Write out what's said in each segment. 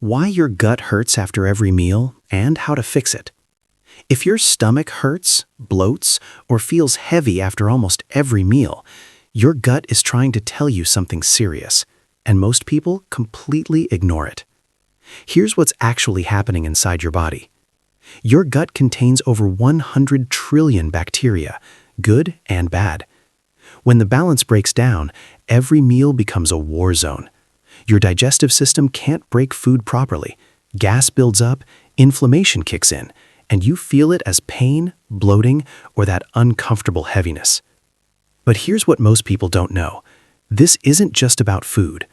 Why your gut hurts after every meal, and how to fix it. If your stomach hurts, bloats, or feels heavy after almost every meal, your gut is trying to tell you something serious, and most people completely ignore it. Here's what's actually happening inside your body. Your gut contains over 100 trillion bacteria, good and bad. When the balance breaks down, every meal becomes a war zone. Your digestive system can't break food properly. Gas builds up, inflammation kicks in, and you feel it as pain, bloating, or that uncomfortable heaviness. But here's what most people don't know. This isn't just about food.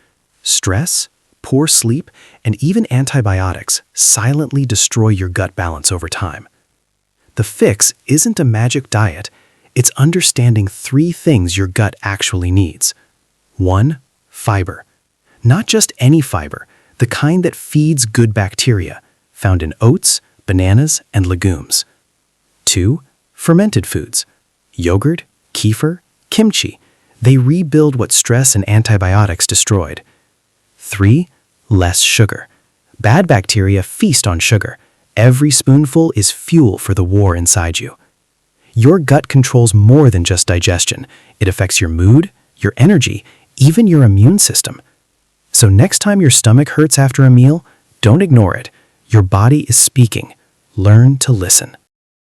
Stress, poor sleep, and even antibiotics silently destroy your gut balance over time. The fix isn't a magic diet. It's understanding 3 things your gut actually needs. 1. Fiber. Not just any fiber, the kind that feeds good bacteria, found in oats, bananas, and legumes. 2. Fermented foods. Yogurt, kefir, kimchi. They rebuild what stress and antibiotics destroyed. 3. Less sugar. Bad bacteria feast on sugar. Every spoonful is fuel for the war inside you. Your gut controls more than just digestion. It affects your mood, your energy, even your immune system. So next time your stomach hurts after a meal, don't ignore it. Your body is speaking. Learn to listen.